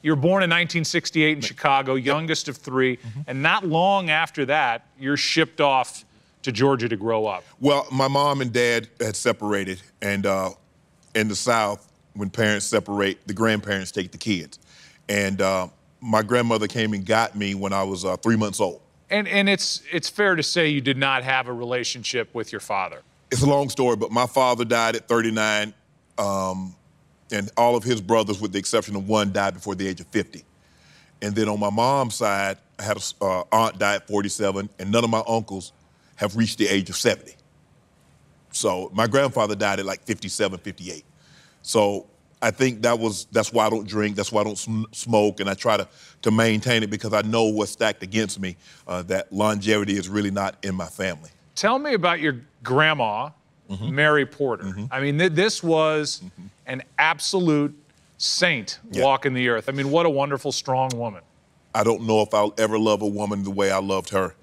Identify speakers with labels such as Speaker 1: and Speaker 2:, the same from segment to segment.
Speaker 1: You were born in 1968 in Chicago, youngest of three, and not long after that, you're shipped off to Georgia to grow up.
Speaker 2: Well, my mom and dad had separated, and in the South, when parents separate, the grandparents take the kids. And my grandmother came and got me when I was 3 months old.
Speaker 1: And it's fair to say you did not have a relationship with your father.
Speaker 2: It's a long story, but my father died at 39, and all of his brothers, with the exception of one, died before the age of 50. And then on my mom's side, I had an aunt die at 47, and none of my uncles have reached the age of 70. So my grandfather died at like 57, 58. So I think that's why I don't drink, that's why I don't smoke, and I try to maintain it because I know what's stacked against me, that longevity is really not in my family.
Speaker 1: Tell me about your grandma, Mary Porter. I mean, this was an absolute saint walking the earth. I mean, what a wonderful, strong woman.
Speaker 2: I don't know if I'll ever love a woman the way I loved her.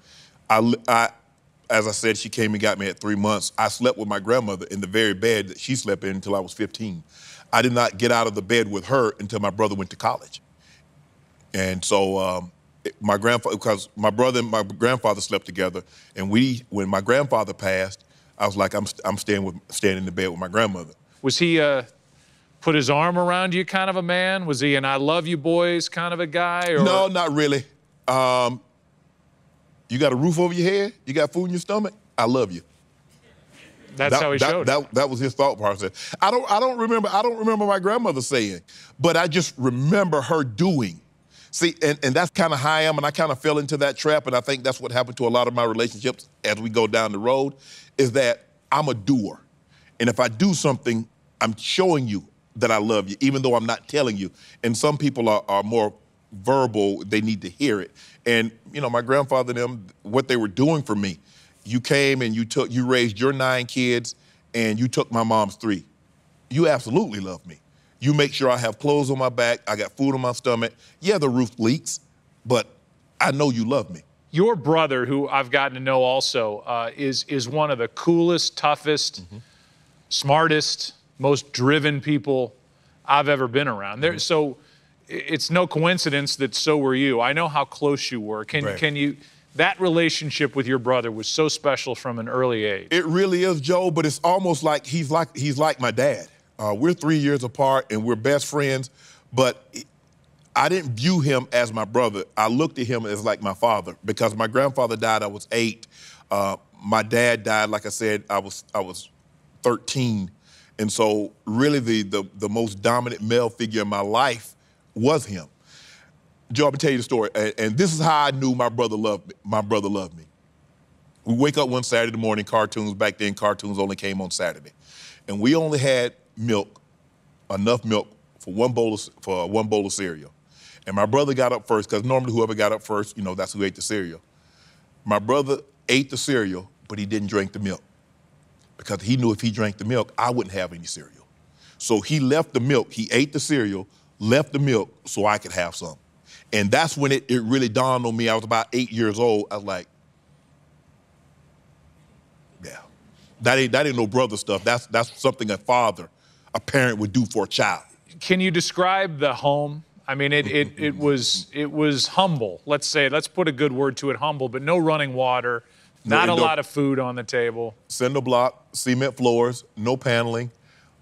Speaker 2: As I said, she came and got me at 3 months. I slept with my grandmother in the very bed that she slept in until I was 15. I did not get out of the bed with her until my brother went to college. And so my grandfather, because my brother and my grandfather slept together, and when my grandfather passed, I was like, I'm staying in the bed with my grandmother.
Speaker 1: Was he put his arm around you kind of a man? Was he an I love you boys kind of a guy? Or?
Speaker 2: No, not really. You got a roof over your head? You got food in your stomach? I love you.
Speaker 1: That's how he showed it.
Speaker 2: That was his thought process. I don't remember my grandmother saying, but I just remember her doing. See, and that's kind of how I am, and I kind of fell into that trap, and I think that's what happened to a lot of my relationships as we go down the road, is that I'm a doer. And if I do something, I'm showing you that I love you, even though I'm not telling you. And some people are more verbal, they need to hear it. And, you know, my grandfather and them, what they were doing for me, you came and you raised your 9 kids and you took my mom's 3. You absolutely love me. You make sure I have clothes on my back, I got food on my stomach. Yeah, the roof leaks, but I know you love me.
Speaker 1: Your brother, who I've gotten to know also, is one of the coolest, toughest, smartest, most driven people I've ever been around. So it's no coincidence that so were you. I know how close you were. Can you? That relationship with your brother was so special from an early age.
Speaker 2: It really is, Joe, but it's almost like he's like my dad. We're 3 years apart and we're best friends, but I didn't view him as my brother. I looked at him as like my father because my grandfather died, I was 8. My dad died, like I said, I was 13. And so really the most dominant male figure in my life was him. Joe, I'm gonna tell you the story, and this is how I knew my brother loved me. My brother loved me. We wake up one Saturday morning, cartoons, back then cartoons only came on Saturday. And we only had milk, enough milk for one bowl of cereal. And my brother got up first, because normally whoever got up first, you know, that's who ate the cereal. My brother ate the cereal, but he didn't drink the milk, because he knew if he drank the milk, I wouldn't have any cereal. So he left the milk, he ate the cereal, left the milk so I could have some. And that's when it really dawned on me. I was about 8 years old. I was like, yeah, that ain't no brother stuff. That's something a parent would do for a child.
Speaker 1: Can you describe the home? I mean, it was humble. Let's put a good word to it, humble, but no running water, not a lot of food on the table.
Speaker 2: Cinder block, cement floors, no paneling,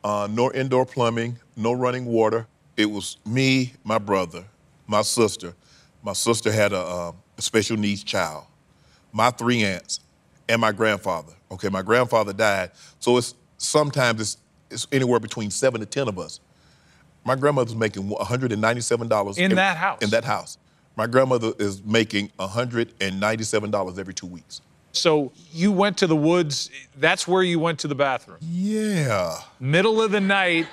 Speaker 2: no indoor plumbing, no running water. It was me, my brother, my sister. My sister had a special needs child, my 3 aunts, and my grandfather. Okay, my grandfather died, so sometimes it's anywhere between 7 to 10 of us. My grandmother's making $197
Speaker 1: in that house.
Speaker 2: In that house, my grandmother is making $197 every 2 weeks.
Speaker 1: So you went to the woods. That's where you went to the bathroom.
Speaker 2: Yeah.
Speaker 1: Middle of the night.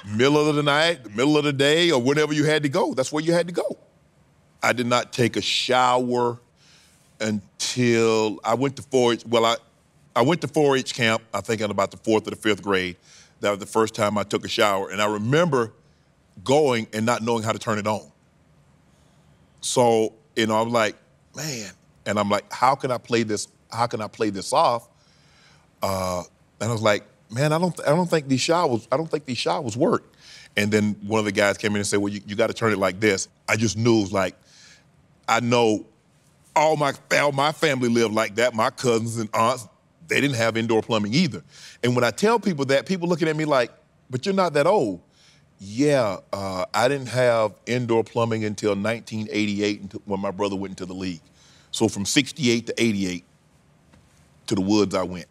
Speaker 2: Middle of the night, middle of the day, or whenever you had to go. That's where you had to go. I did not take a shower until I went to 4-H. Well, I went to 4-H camp, I think in about the 4th or the 5th grade. That was the first time I took a shower. And I remember going and not knowing how to turn it on. So, you know, I'm like, man. And I'm like, how can I play this? How can I play this off? And I was like, man, I don't think these showers work. And then one of the guys came in and said, well, you got to turn it like this. I just knew it was like, I know all my family lived like that. My cousins and aunts, they didn't have indoor plumbing either. And when I tell people that, people looking at me like, but you're not that old. Yeah, I didn't have indoor plumbing until 1988 when my brother went into the league. So from 68 to 88, to the woods I went.